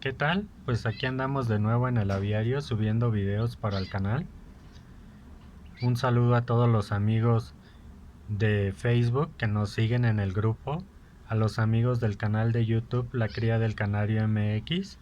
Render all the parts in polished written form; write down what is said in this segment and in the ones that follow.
¿Qué tal? Pues aquí andamos de nuevo en el aviario subiendo videos para el canal. Un saludo a todos los amigos de Facebook que nos siguen en el grupo, a los amigos del canal de YouTube La Cría del Canario MX.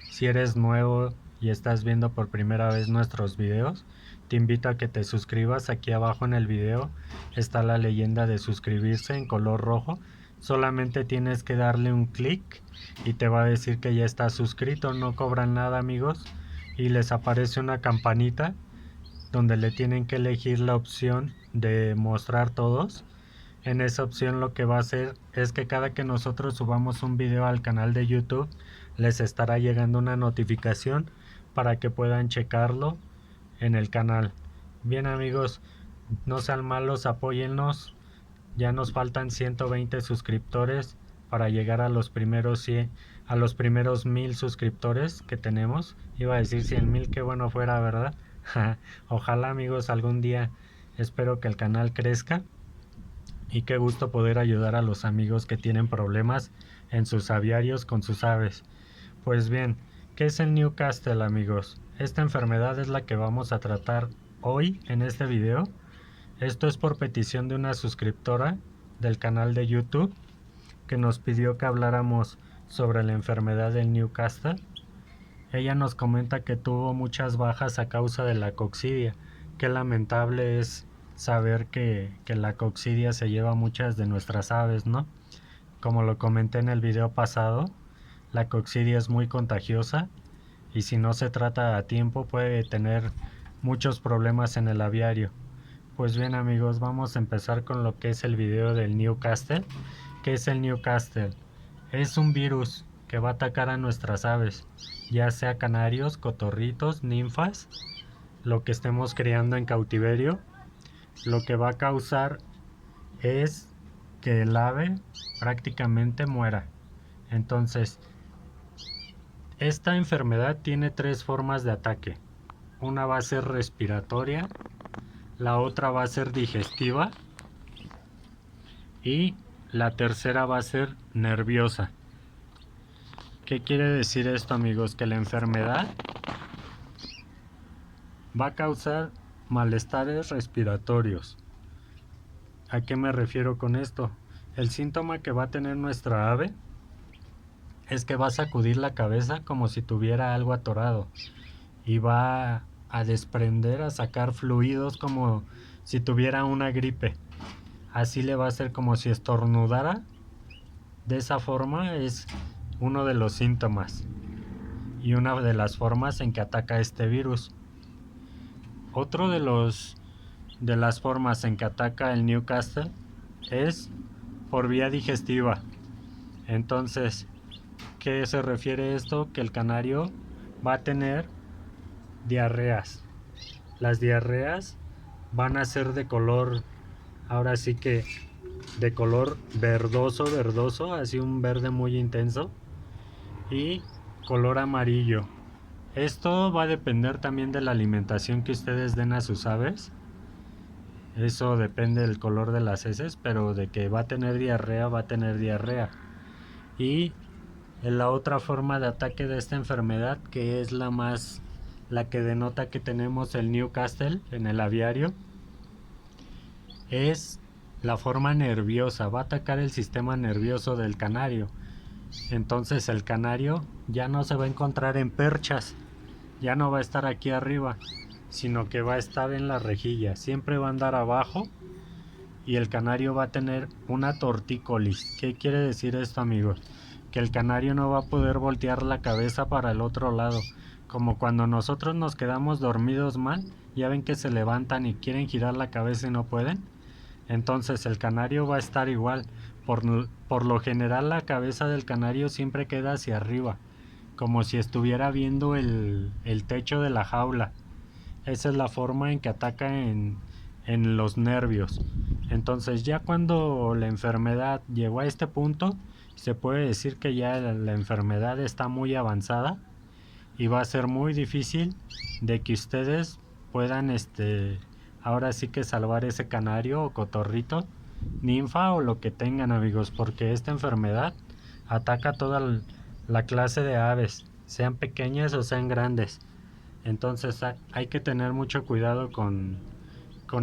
Si eres nuevo y estás viendo por primera vez nuestros videos, te invito a que te suscribas. Aquí abajo en el video está la leyenda de suscribirse en color rojo. Solamente tienes que darle un clic y te va a decir que ya estás suscrito. No cobran nada, amigos, y les aparece una campanita donde le tienen que elegir la opción de mostrar todos. En esa opción lo que va a hacer es que cada que nosotros subamos un video al canal de YouTube les estará llegando una notificación para que puedan checarlo en el canal. Bien, amigos, no sean malos, apóyennos. Ya nos faltan 120 suscriptores para llegar a los primeros 100, a los primeros 1000 suscriptores que tenemos. Iba a decir 100,000, qué bueno fuera, ¿verdad? Ojalá, amigos, algún día. Espero que el canal crezca y qué gusto poder ayudar a los amigos que tienen problemas en sus aviarios con sus aves. Pues bien, ¿qué es el Newcastle, amigos? Esta enfermedad es la que vamos a tratar hoy en este video. Esto es por petición de una suscriptora del canal de YouTube que nos pidió que habláramos sobre la enfermedad del Newcastle. Ella nos comenta que tuvo muchas bajas a causa de la coccidia. Qué lamentable es saber que la coccidia se lleva muchas de nuestras aves, ¿no? Como lo comenté en el video pasado, la coccidia es muy contagiosa y si no se trata a tiempo puede tener muchos problemas en el aviario. Pues bien, amigos, vamos a empezar con lo que es el video del Newcastle. ¿Qué es el Newcastle? Es un virus que va a atacar a nuestras aves, ya sea canarios, cotorritos, ninfas, lo que estemos criando en cautiverio. Lo que va a causar es que el ave prácticamente muera. Entonces, esta enfermedad tiene tres formas de ataque. Una va a ser respiratoria, la otra va a ser digestiva y la tercera va a ser nerviosa. ¿Qué quiere decir esto, amigos? Que la enfermedad va a causar malestares respiratorios. ¿A qué me refiero con esto? El síntoma que va a tener nuestra ave es que va a sacudir la cabeza como si tuviera algo atorado y va a desprender, a sacar fluidos como si tuviera una gripe. Así le va a hacer como si estornudara. De esa forma es uno de los síntomas y una de las formas en que ataca este virus. Otro de las formas en que ataca el Newcastle es por vía digestiva. Entonces, ¿qué se refiere esto? Que el canario va a tener diarreas. Las diarreas van a ser de color, ahora sí que de color verdoso, así un verde muy intenso, y color amarillo. Esto va a depender también de la alimentación que ustedes den a sus aves. Eso depende del color de las heces, pero de que va a tener diarrea, va a tener diarrea. Y en la otra forma de ataque de esta enfermedad, que es la que denota que tenemos el Newcastle en el aviario, es la forma nerviosa. Va a atacar el sistema nervioso del canario. Entonces el canario ya no se va a encontrar en perchas, ya no va a estar aquí arriba, sino que va a estar en la rejilla. Siempre va a andar abajo y el canario va a tener una tortícolis. ¿Qué quiere decir esto, amigos? Que el canario no va a poder voltear la cabeza para el otro lado. Como cuando nosotros nos quedamos dormidos mal, ya ven que se levantan y quieren girar la cabeza y no pueden. Entonces el canario va a estar igual. Por lo general la cabeza del canario siempre queda hacia arriba, como si estuviera viendo el techo de la jaula. Esa es la forma en que ataca en los nervios. Entonces ya cuando la enfermedad llegó a este punto, se puede decir que ya la enfermedad está muy avanzada y va a ser muy difícil de que ustedes puedan ahora sí que salvar ese canario o cotorrito, ninfa o lo que tengan, amigos, porque esta enfermedad ataca toda la clase de aves. sean pequeñas o sean grandes. Entonces hay que tener mucho cuidado con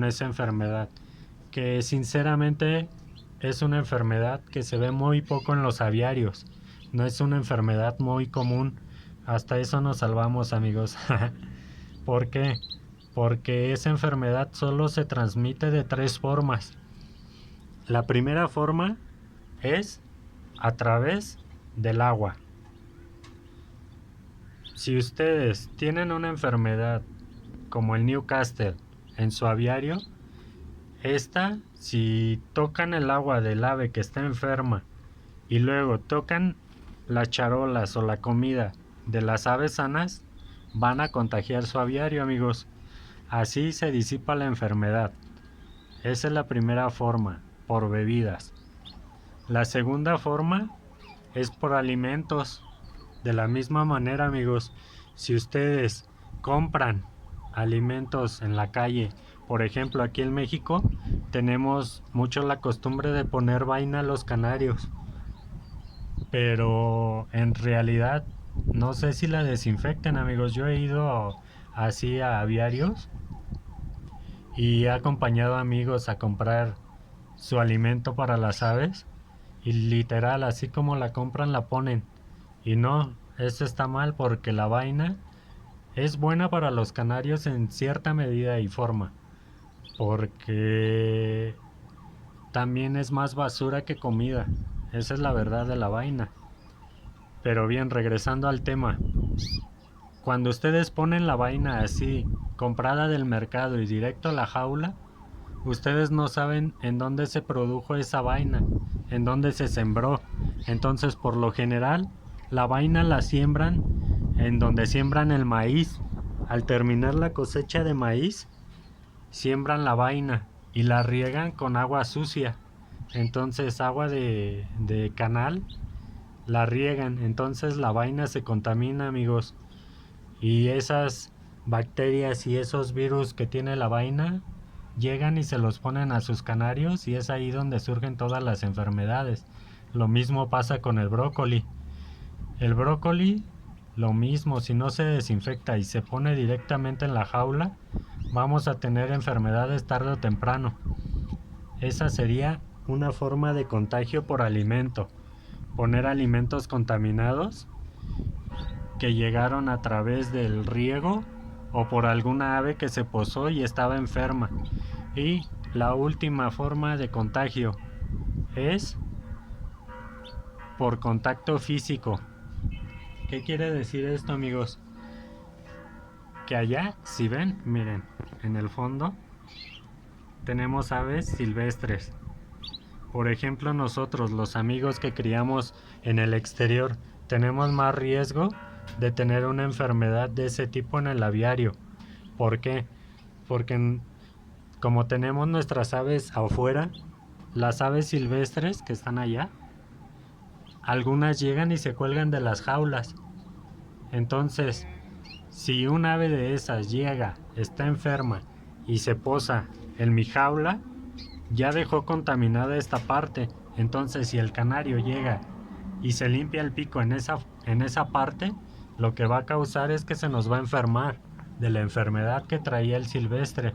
esa enfermedad, que sinceramente es una enfermedad que se ve muy poco en los aviarios. No es una enfermedad muy común. Hasta eso nos salvamos, amigos. ¿Por qué? Porque esa enfermedad solo se transmite de 3 formas. La primera forma es a través del agua. Si ustedes tienen una enfermedad como el Newcastle en su aviario, si tocan el agua del ave que está enferma y luego tocan las charolas o la comida de las aves sanas, van a contagiar su aviario, amigos. Así se disipa la enfermedad. Esa es la primera forma, por bebidas. La segunda forma es por alimentos. De la misma manera, amigos, si ustedes compran alimentos en la calle, por ejemplo, aquí en México tenemos mucho la costumbre de poner vaina a los canarios, pero en realidad no sé si la desinfecten, amigos. Yo he ido así a aviarios y he acompañado amigos a comprar su alimento para las aves y literal, así como la compran, la ponen. Y no, eso está mal porque la vaina es buena para los canarios en cierta medida y forma, porque también es más basura que comida. Esa es la verdad de la vaina. Pero bien, regresando al tema. Cuando ustedes ponen la vaina así, comprada del mercado y directo a la jaula, ustedes no saben en dónde se produjo esa vaina, en dónde se sembró. Entonces, por lo general, la vaina la siembran en donde siembran el maíz. Al terminar la cosecha de maíz, siembran la vaina y la riegan con agua sucia. Entonces, agua de canal, la riegan. Entonces, la vaina se contamina, amigos. Y esas bacterias y esos virus que tiene la vaina llegan y se los ponen a sus canarios y es ahí donde surgen todas las enfermedades. Lo mismo pasa con el brócoli. El brócoli, lo mismo, si no se desinfecta y se pone directamente en la jaula, vamos a tener enfermedades tarde o temprano. Esa sería una forma de contagio por alimento. Poner alimentos contaminados que llegaron a través del riego o por alguna ave que se posó y estaba enferma. Y la última forma de contagio es por contacto físico. ¿Qué quiere decir esto, amigos? Que allá, si ven, miren, en el fondo tenemos aves silvestres. Por ejemplo, nosotros, los amigos que criamos en el exterior, tenemos más riesgo de tener una enfermedad de ese tipo en el aviario. ¿Por qué? Porque como tenemos nuestras aves afuera, las aves silvestres que están allá, algunas llegan y se cuelgan de las jaulas. Entonces, si un ave de esas llega, está enferma y se posa en mi jaula, ya dejó contaminada esta parte. Entonces, si el canario llega y se limpia el pico en esa parte, lo que va a causar es que se nos va a enfermar de la enfermedad que traía el silvestre.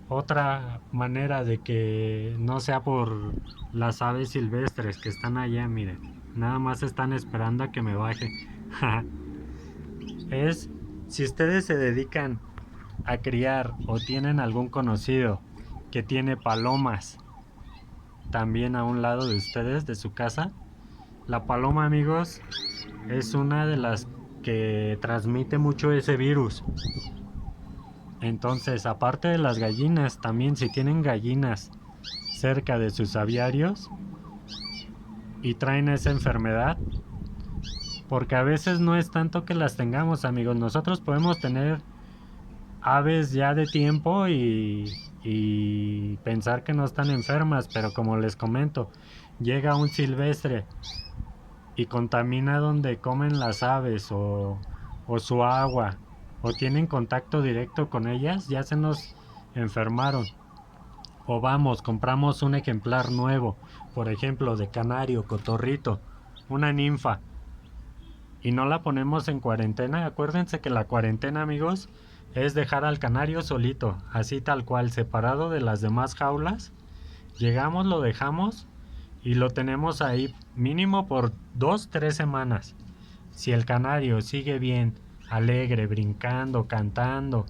Otra manera de que no sea por las aves silvestres que están allá, miren, nada más están esperando a que me baje. Es si ustedes se dedican a criar o tienen algún conocido que tiene palomas también a un lado de ustedes, de su casa. La paloma, amigos, es una de las que transmite mucho ese virus. Entonces, aparte de las gallinas, también si tienen gallinas cerca de sus aviarios y traen esa enfermedad, porque a veces no es tanto que las tengamos, amigos. Nosotros podemos tener aves ya de tiempo y pensar que no están enfermas, pero como les comento, llega un silvestre y contamina donde comen las aves o su agua o tienen contacto directo con ellas, ya se nos enfermaron. O vamos, compramos un ejemplar nuevo, por ejemplo de canario, cotorrito, una ninfa, y no la ponemos en cuarentena. Acuérdense que la cuarentena, amigos, es dejar al canario solito, así tal cual, separado de las demás jaulas. Llegamos, lo dejamos y lo tenemos ahí mínimo por 2, 3 semanas. Si el canario sigue bien, alegre, brincando, cantando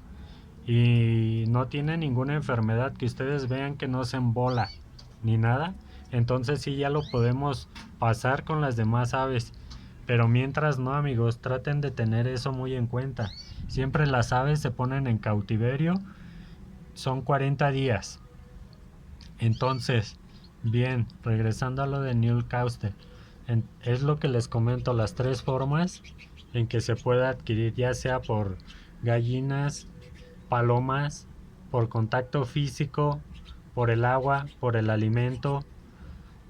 y no tiene ninguna enfermedad que ustedes vean que no se embola ni nada, entonces sí ya lo podemos pasar con las demás aves. Pero mientras no, amigos, traten de tener eso muy en cuenta. Siempre las aves se ponen en cautiverio, son 40 días. Entonces, bien, regresando a lo de Newcastle, es lo que les comento, las tres formas en que se puede adquirir, ya sea por gallinas, palomas, por contacto físico, por el agua, por el alimento.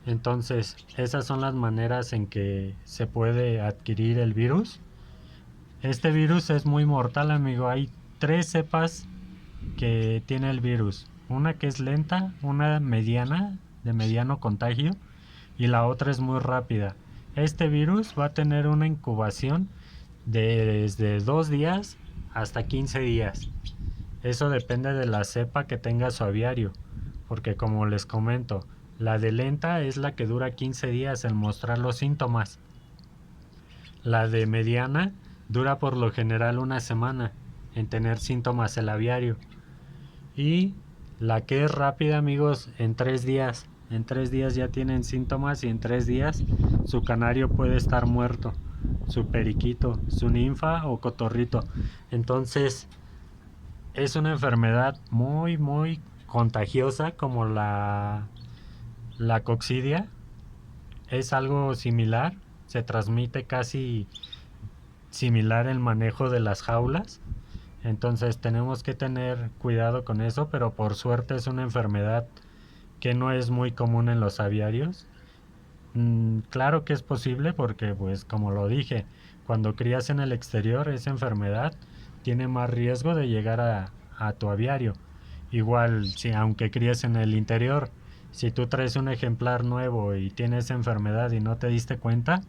Entonces, esas son las maneras en que se puede adquirir el virus. Este virus es muy mortal, amigo. Hay tres cepas que tiene el virus. Una que es lenta, una mediana, de mediano contagio, y la otra es muy rápida. Este virus va a tener una incubación de desde 2 días hasta 15 días. Eso depende de la cepa que tenga su aviario, porque como les comento, la de lenta es la que dura 15 días en mostrar los síntomas. La de mediana dura por lo general una semana en tener síntomas el aviario. Y la que es rápida, amigos, en 3 días. En 3 días ya tienen síntomas y en 3 días su canario puede estar muerto, su periquito, su ninfa o cotorrito. Entonces es una enfermedad muy, muy contagiosa como la coccidia. Es algo similar, se transmite casi similar el manejo de las jaulas. Entonces tenemos que tener cuidado con eso, pero por suerte es una enfermedad que no es muy común en los aviarios. Claro que es posible porque, pues como lo dije, cuando crías en el exterior esa enfermedad tiene más riesgo de llegar a tu aviario. Igual, si aunque críes en el interior, si tú traes un ejemplar nuevo y tienes enfermedad y no te diste cuenta,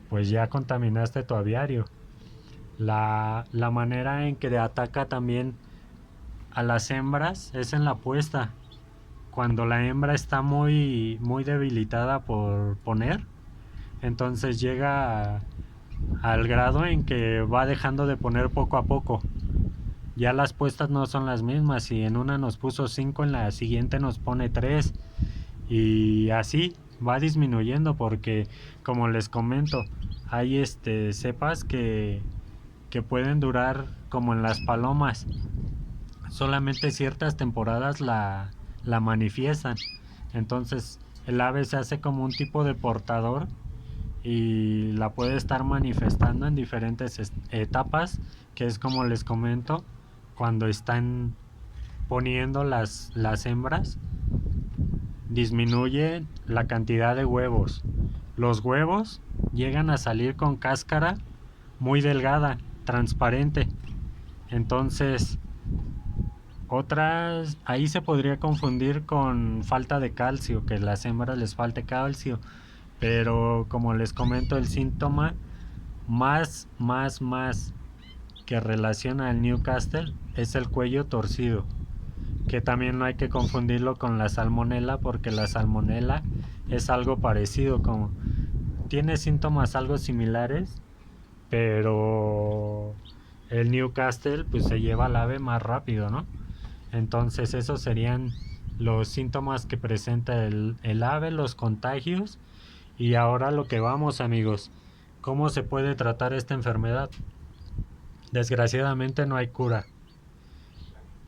pues ya contaminaste tu aviario. La manera en que ataca también a las hembras es en la puesta. Cuando la hembra está muy, muy debilitada por poner, entonces llega al grado en que va dejando de poner poco a poco. Ya las puestas no son las mismas. Si en una nos puso 5, en la siguiente nos pone 3. Y así va disminuyendo porque, como les comento, hay cepas que pueden durar como en las palomas. Solamente ciertas temporadas la manifiestan. Entonces el ave se hace como un tipo de portador y la puede estar manifestando en diferentes etapas, que es como les comento, cuando están poniendo las hembras, disminuye la cantidad de huevos. Los huevos llegan a salir con cáscara muy delgada, transparente. Entonces, otras, ahí se podría confundir con falta de calcio, que a las hembras les falte calcio. Pero como les comento, el síntoma más que relaciona al Newcastle es el cuello torcido, que también no hay que confundirlo con la salmonela, porque la salmonela es algo parecido, como tiene síntomas algo similares, pero el Newcastle pues se lleva al ave más rápido, ¿no? Entonces esos serían los síntomas que presenta el ave, los contagios. Y ahora lo que vamos, amigos, ¿cómo se puede tratar esta enfermedad? Desgraciadamente no hay cura.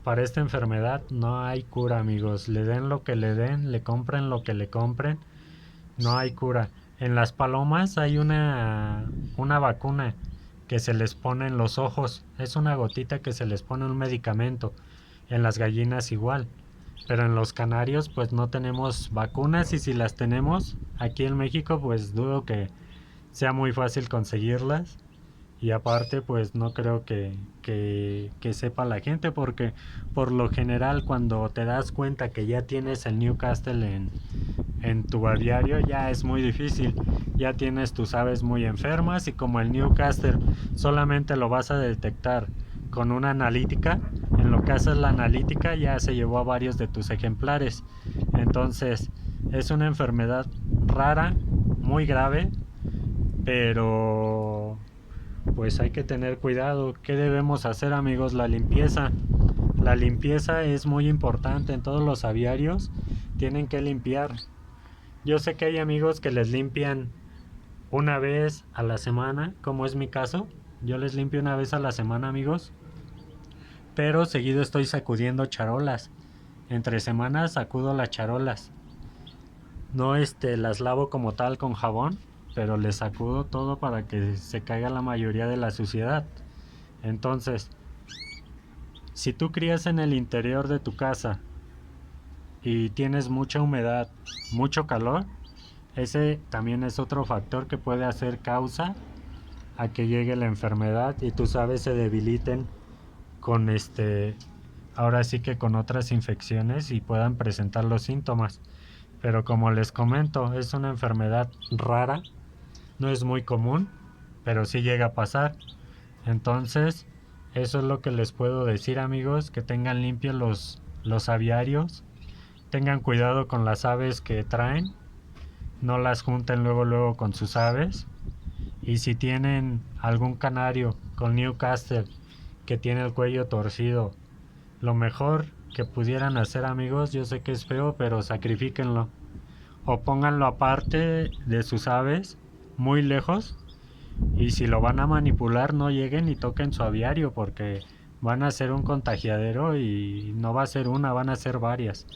Para esta enfermedad no hay cura, amigos. Le den lo que le den, le compren lo que le compren, no hay cura. En las palomas hay una vacuna que se les pone en los ojos. Es una gotita que se les pone un medicamento. En las gallinas igual. Pero en los canarios pues no tenemos vacunas, y si las tenemos aquí en México pues dudo que sea muy fácil conseguirlas. Y aparte pues no creo que sepa la gente, porque por lo general cuando te das cuenta que ya tienes el Newcastle en tu aviario ya es muy difícil, ya tienes tus aves muy enfermas, y como el Newcastle solamente lo vas a detectar con una analítica, en lo que haces la analítica ya se llevó a varios de tus ejemplares. Entonces es una enfermedad rara, muy grave, pero pues hay que tener cuidado. ¿Qué debemos hacer, amigos? La limpieza. La limpieza es muy importante en todos los aviarios. Tienen que limpiar. Yo sé que hay amigos que les limpian una vez a la semana, como es mi caso. Yo les limpio una vez a la semana, amigos. Pero seguido estoy sacudiendo charolas. Entre semanas sacudo las charolas. No las lavo como tal con jabón, pero les sacudo todo para que se caiga la mayoría de la suciedad. Entonces, si tú crías en el interior de tu casa y tienes mucha humedad, mucho calor, ese también es otro factor que puede hacer causa a que llegue la enfermedad y tus aves se debiliten con ahora sí que con otras infecciones y puedan presentar los síntomas. Pero como les comento, es una enfermedad rara, no es muy común, pero sí llega a pasar. Entonces, eso es lo que les puedo decir, amigos, que tengan limpios los aviarios, tengan cuidado con las aves que traen, no las junten luego con sus aves. Y si tienen algún canario con Newcastle que tiene el cuello torcido, lo mejor que pudieran hacer, amigos, yo sé que es feo, pero sacrifíquenlo o pónganlo aparte de sus aves, muy lejos. Y si lo van a manipular, no lleguen y toquen su aviario, porque van a ser un contagiadero y no va a ser una, van a ser varias.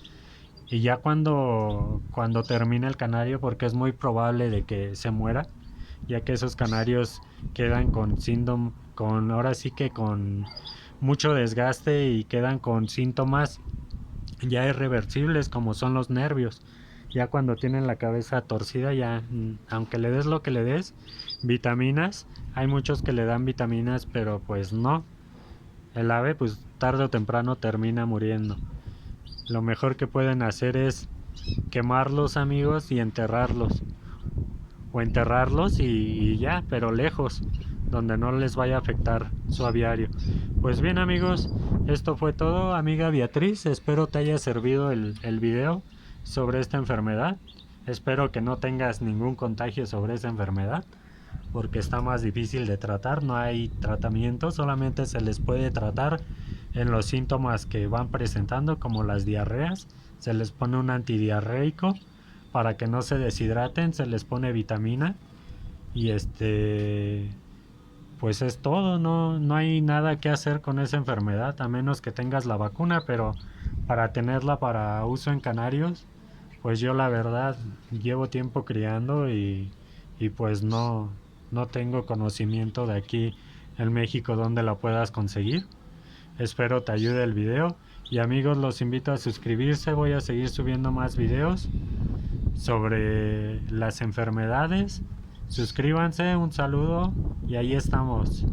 Y ya cuando termine el canario, porque es muy probable de que se muera, ya que esos canarios quedan con síndrome, con ahora sí que con mucho desgaste y quedan con síntomas ya irreversibles como son los nervios. Ya cuando tienen la cabeza torcida, ya aunque le des lo que le des, vitaminas, hay muchos que le dan vitaminas, pero pues no, el ave pues tarde o temprano termina muriendo. Lo mejor que pueden hacer es quemarlos, amigos, y enterrarlos, o enterrarlos y ya, pero lejos, donde no les vaya a afectar su aviario. Pues bien, amigos, esto fue todo, amiga Beatriz. Espero te haya servido el video sobre esta enfermedad. Espero que no tengas ningún contagio sobre esa enfermedad, porque está más difícil de tratar. No hay tratamiento, solamente se les puede tratar en los síntomas que van presentando, como las diarreas. Se les pone un antidiarreico para que no se deshidraten, se les pone vitamina y pues es todo. No hay nada que hacer con esa enfermedad a menos que tengas la vacuna, pero para tenerla para uso en canarios, pues yo la verdad llevo tiempo criando y pues no tengo conocimiento de aquí en México donde la puedas conseguir. Espero te ayude el video, y amigos, los invito a suscribirse. Voy a seguir subiendo más videos sobre las enfermedades. Suscríbanse, un saludo y ahí estamos.